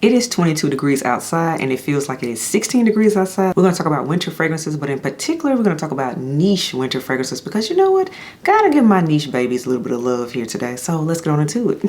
It is 22 degrees outside and it feels like it is 16 degrees outside. We're going to talk about winter fragrances, but in particular, we're going to talk about niche winter fragrances because you know what? Gotta give my niche babies a little bit of love here today. So let's get on into it.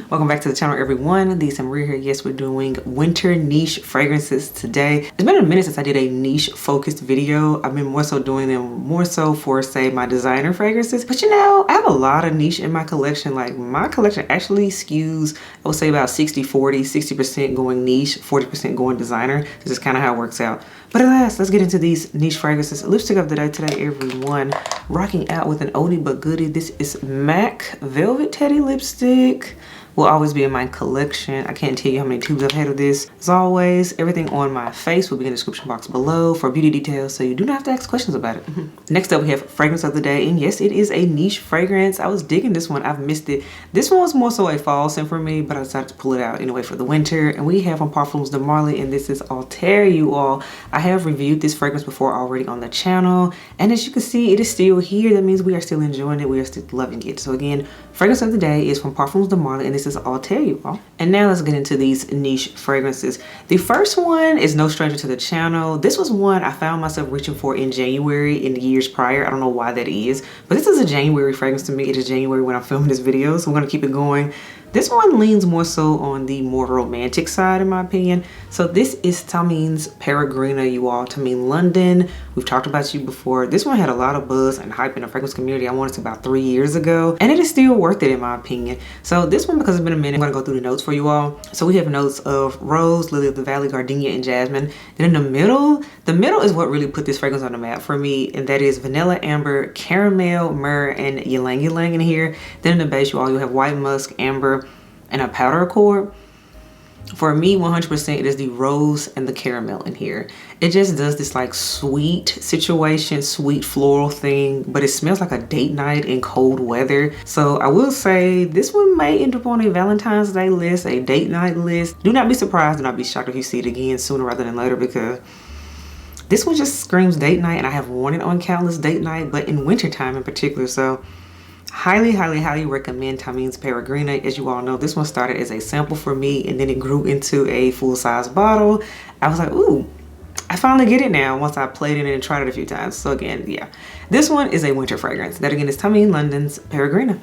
Welcome back to the channel, everyone. Lisa Marie here. Yes, we're doing winter niche fragrances today. It's been a minute since I did a niche focused video. I've been more so doing them more so for, say, my designer fragrances. But you know, I have a lot of niche in my collection. Like my collection actually skews, I would say about 60-40, 60% going niche, 40% going designer. This is kind of how it works out. But at last, let's get into these niche fragrances. Lipstick of the day today, everyone. Rocking out with an oldie but goodie. This is MAC Velvet Teddy Lipstick. Will always be in my collection. I can't tell you how many tubes I've had of this. As always, everything on my face will be in the description box below for beauty details, so you do not have to ask questions about it. Next up, we have fragrance of the day, and yes, it is a niche fragrance. I was digging this one. I've missed it. This one was more so a fall scent for me, but I decided to pull it out anyway for the winter. And we have from Parfums de Marly, and this is Alter, you all. I have reviewed this fragrance before already on the channel, and as you can see, it is still here. That means we are still enjoying it. We are still loving it. So again, fragrance of the day is from Parfums de Marly, and this is Alter, you all. And now let's get into these niche fragrances. The first one is no stranger to the channel. This was one I found myself reaching for in January in the years prior. I don't know why that is, but this is a January fragrance to me. It is January when I'm filming this video, so I'm gonna keep it going. This one leans more so on the more romantic side, in my opinion. So this is Tamine's Peregrina, you all. Tamine London. We've talked about you before. This one had a lot of buzz and hype in the fragrance community. I want to say about 3 years ago, and it is still worth it in my opinion. So this one, because it's been a minute, I'm gonna go through the notes for you all. So we have notes of rose, lily of the valley, gardenia, and jasmine. Then in the middle is what really put this fragrance on the map for me, and that is vanilla, amber, caramel, myrrh, and ylang ylang in here. Then in the base, you all, you have white musk, amber, and a powder accord. For me, 100% it is the rose and the caramel in here. It just does this like sweet situation, sweet floral thing, but it smells like a date night in cold weather. So I will say this one may end up on a Valentine's Day list, a date night list. Do not be surprised and I'll be shocked if you see it again sooner rather than later, because this one just screams date night, and I have worn it on countless date night, but in wintertime in particular. So highly, highly, highly recommend Tamine's Peregrina. As you all know, this one started as a sample for me, and then it grew into a full-size bottle. I was like, ooh, I finally get it now once I played in it and tried it a few times. So again, yeah, this one is a winter fragrance. That again is Tamine London's Peregrina.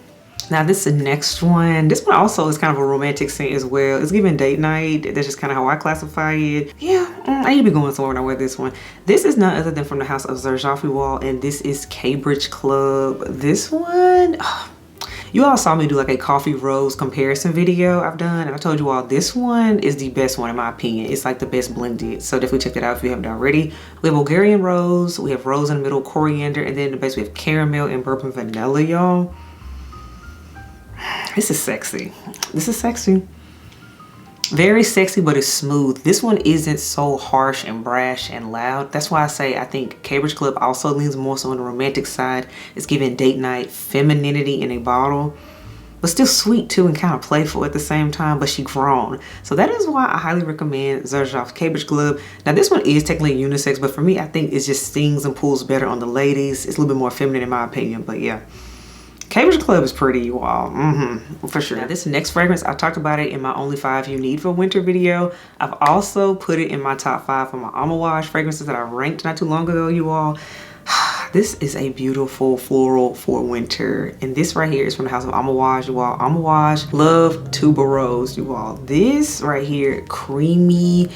Now this is the next one. This one also is kind of a romantic scent as well. It's giving date night. That's just kind of how I classify it. Yeah, I need to be going somewhere when I wear this one. This is none other than from the house of Jomashop, you all, and this is Cambridge Club. This one, you all saw me do like a coffee rose comparison video I've done, and I told you all this one is the best one in my opinion. It's like the best blended, so definitely check that out if you haven't already. We have Bulgarian rose, we have rose in the middle, coriander, and then in the base we have caramel and bourbon vanilla, y'all. This is sexy. This is sexy. Very sexy, but it's smooth. This one isn't so harsh and brash and loud. That's why I say I think Cambridge Club also leans more so on the romantic side. It's giving date night femininity in a bottle, but still sweet too and kind of playful at the same time, but she grown. So that is why I highly recommend Jomashop's Cambridge Club. Now this one is technically unisex, but for me, I think it just stings and pulls better on the ladies. It's a little bit more feminine in my opinion, but yeah. Cambridge Club is pretty, you all, for sure. Now this next fragrance, I talked about it in my only 5 you need for winter video. I've also put it in my top 5 for my Alage fragrances that I ranked not too long ago, you all. This is a beautiful floral for winter, and this right here is from the house of Alage, you all. Alage love tuberose, you all. This right here, creamy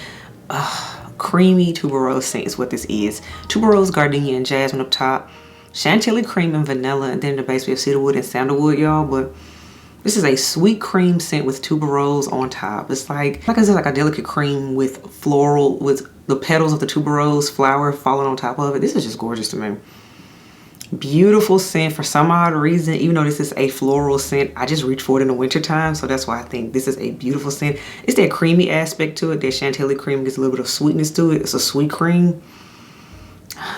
tuberose scent is what this is. Tuberose, gardenia, and jasmine up top. Chantilly cream and vanilla, and then in the base we have cedarwood and sandalwood, y'all. But this is a sweet cream scent with tuberose on top. It's like I said, like a delicate cream with floral, with the petals of the tuberose flower falling on top of it. This is just gorgeous to me. Beautiful scent for some odd reason. Even though this is a floral scent, I just reach for it in the winter time, so that's why I think this is a beautiful scent. It's that creamy aspect to it. That Chantilly cream gets a little bit of sweetness to it. It's a sweet cream.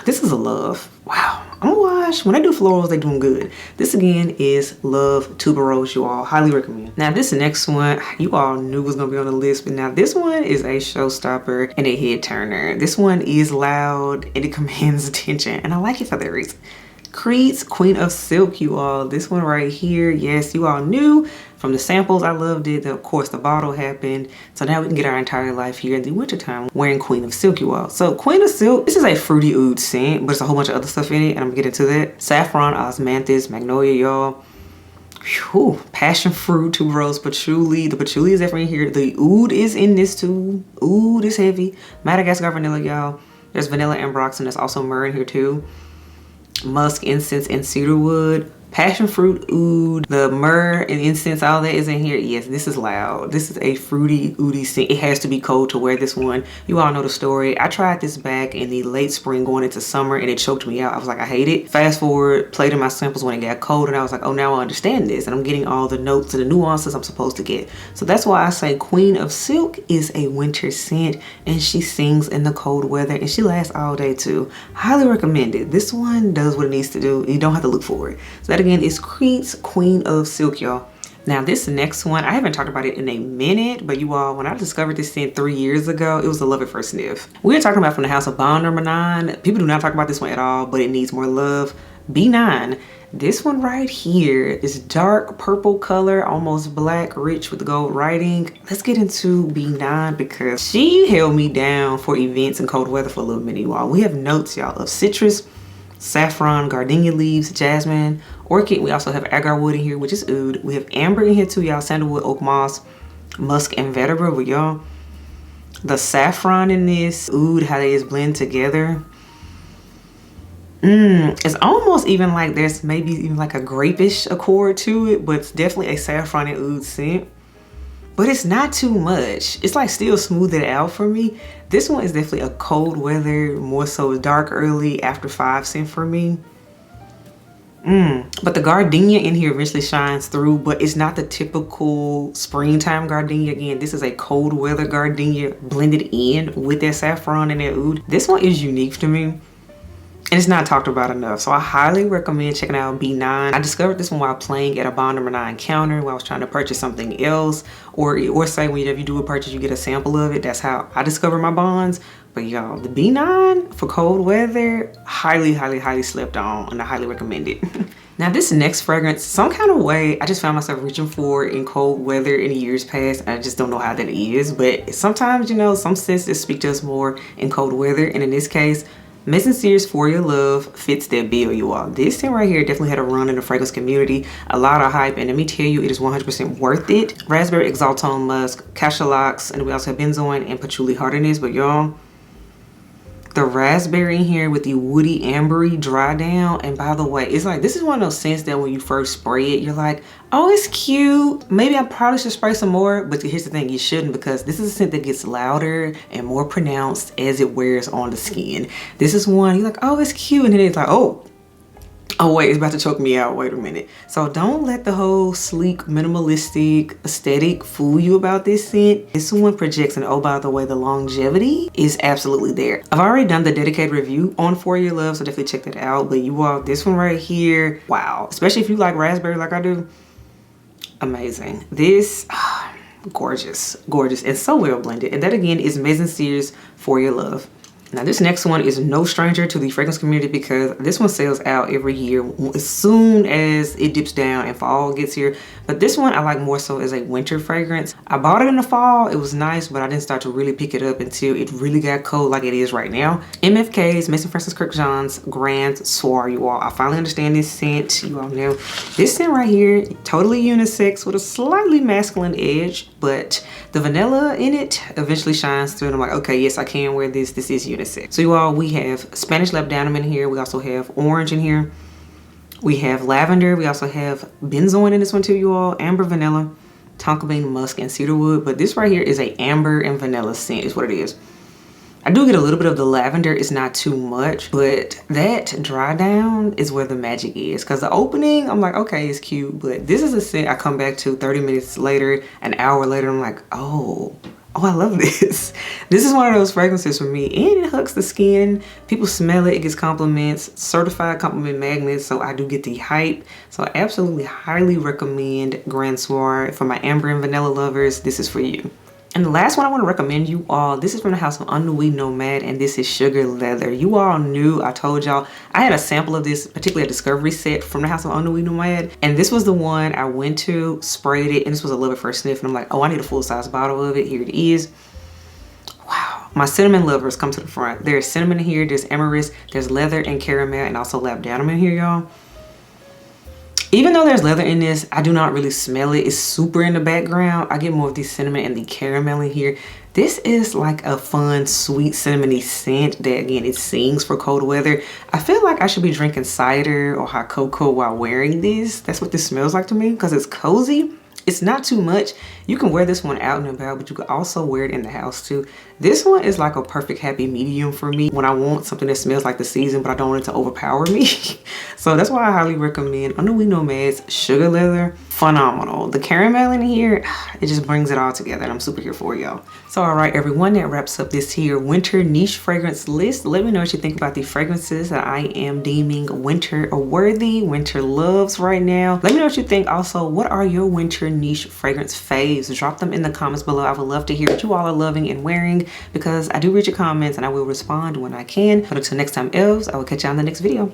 This is a love. Wow. Alage, when they do florals, they do them good. This again is Love Tuberose, you all. Highly recommend. Now this next one, you all knew was gonna be on the list, but now this one is a showstopper and a head turner. This one is loud and it commands attention, and I like it for that reason. Creed's Queen of Silk, you all. This one right here, yes, you all knew From the samples, I loved it. Of course, the bottle happened. So now we can get our entire life here in the wintertime wearing Queen of Silk, you all. So Queen of Silk, this is a fruity oud scent, but it's a whole bunch of other stuff in it, and I'm gonna get into that. Saffron, osmanthus, magnolia, y'all. Whew, passion fruit, tuberose, patchouli. The patchouli is definitely here. The oud is in this too. Oud is heavy. Madagascar vanilla, y'all. There's vanilla ambroxan. There's also myrrh in here too. Musk, incense, and cedarwood. Passion fruit, oud, the myrrh and incense, all that is in here. Yes, this is loud. This is a fruity, oudy scent. It has to be cold to wear this one. You all know the story. I tried this back in the late spring going into summer and it choked me out. I was like, I hate it. Fast forward, played in my samples when it got cold and I was like, oh, now I understand this. And I'm getting all the notes and the nuances I'm supposed to get. So that's why I say Queen of Silk is a winter scent and she sings in the cold weather and she lasts all day too. Highly recommended. This one does what it needs to do. You don't have to look for it. So that again is Crete's Queen of Silk, y'all. Now this next one, I haven't talked about it in a minute, but you all, when I discovered this scent 3 years ago, it was a love at first sniff. We're talking about from the house of Bond Number 9. People do not talk about this one at all, but it needs more love. B9. This one right here is dark purple color, almost black, rich with gold writing. Let's get into B9 because she held me down for events and cold weather for a little minute, you all. We have notes, y'all, of citrus, saffron, gardenia leaves, jasmine, orchid. We also have agar wood in here, which is oud. We have amber in here too, y'all. Sandalwood, oak moss, musk, and vetiver. But y'all, the saffron in this oud, how they just blend together. It's almost even like there's maybe even like a grapish accord to it, but it's definitely a saffron and oud scent. But it's not too much. It's like still smooth it out for me. This one is definitely a cold weather, more so dark early after 5 scent for me. But the gardenia in here eventually shines through, but it's not the typical springtime gardenia. Again, this is a cold weather gardenia blended in with that saffron and that oud. This one is unique to me. And it's not talked about enough. So I highly recommend checking out B9. I discovered this one while playing at a Bond Number 9 counter while I was trying to purchase something else. Or say whenever you do a purchase, you get a sample of it. That's how I discovered my bonds. But y'all, the B9 for cold weather, highly, highly, highly slept on and I highly recommend it. Now this next fragrance, some kind of way, I just found myself reaching for in cold weather in years past. I just don't know how that is. But sometimes, you know, some scents just speak to us more in cold weather. And in this case, Maison Sears For Your Love fits that bill, you all. This scent right here definitely had a run in the fragrance community, a lot of hype, and let me tell you, it is 100% worth it. Raspberry Exaltone Musk, Cachalox, and we also have benzoin and patchouli hardiness, but y'all, the raspberry in here with the woody ambery dry down. And by the way, it's like, this is one of those scents that when you first spray it, you're like, oh, it's cute. Maybe I probably should spray some more. But here's the thing, you shouldn't, because this is a scent that gets louder and more pronounced as it wears on the skin. This is one, you're like, oh, it's cute. And then it's like, oh wait, it's about to choke me out. Wait a minute. So don't let the whole sleek, minimalistic aesthetic fool you about this scent. This one projects, and oh, by the way, the longevity is absolutely there. I've already done the dedicated review on For Your Love, so definitely check that out. But you all, this one right here, wow. Especially if you like raspberry like I do. Amazing. This, gorgeous, gorgeous, and so well blended. And that again is Maison Sears For Your Love. Now this next one is no stranger to the fragrance community because this one sells out every year as soon as it dips down and fall gets here. But this one I like more so as a winter fragrance. I bought it in the fall, it was nice, but I didn't start to really pick it up until it really got cold like it is right now. MFK's Maison Francis Kurkdjian's Grand Soir, you all. I finally understand this scent, you all know. This scent right here, totally unisex with a slightly masculine edge, but the vanilla in it eventually shines through and I'm like, okay, yes, I can wear this. This is unisex. So you all, we have Spanish labdanum in here. We also have orange in here. We have lavender. We also have benzoin in this one too, you all. Amber, vanilla, tonka bean, musk, and cedarwood. But this right here is a amber and vanilla scent is what it is. I do get a little bit of the lavender. It's not too much, but that dry down is where the magic is. Because the opening, I'm like, okay, it's cute. But this is a scent I come back to 30 minutes later, an hour later, I'm like, oh, I love this. This is one of those fragrances for me, and it hugs the skin. People smell it, it gets compliments, certified compliment magnets, so I do get the hype. So I absolutely highly recommend Grand Soir. For my amber and vanilla lovers, this is for you. And the last one I want to recommend you all, this is from the house of Nuit Nomade, and this is Sugar Leather. You all knew, I told y'all, I had a sample of this, particularly a discovery set from the house of Nuit Nomade, and this was the one I went to, sprayed it, and this was a little bit first sniff, and I'm like, oh, I need a full-size bottle of it. Here it is. Wow. My cinnamon lovers, come to the front. There's cinnamon in here, there's ambergris, there's leather and caramel, and also labdanum in here, y'all. Even though there's leather in this, I do not really smell it. It's super in the background. I get more of the cinnamon and the caramel in here. This is like a fun, sweet, cinnamony scent that, again, it sings for cold weather. I feel like I should be drinking cider or hot cocoa while wearing this. That's what this smells like to me, because it's cozy. It's not too much. You can wear this one out and about, but you can also wear it in the house too. This one is like a perfect happy medium for me when I want something that smells like the season, but I don't want it to overpower me. So that's why I highly recommend Nuit Nomade's Sugar Leather. Phenomenal. The caramel in here, it just brings it all together, and I'm super here for y'all. So all right, everyone, that wraps up this here winter niche fragrance list. Let me know what you think about the fragrances that I am deeming winter worthy, winter loves right now. Let me know what you think. Also, what are your winter niche fragrance faves? Drop them in the comments below. I would love to hear what you all are loving and wearing, because I do read your comments and I will respond when I can. But until next time, elves, I will catch you on the next video.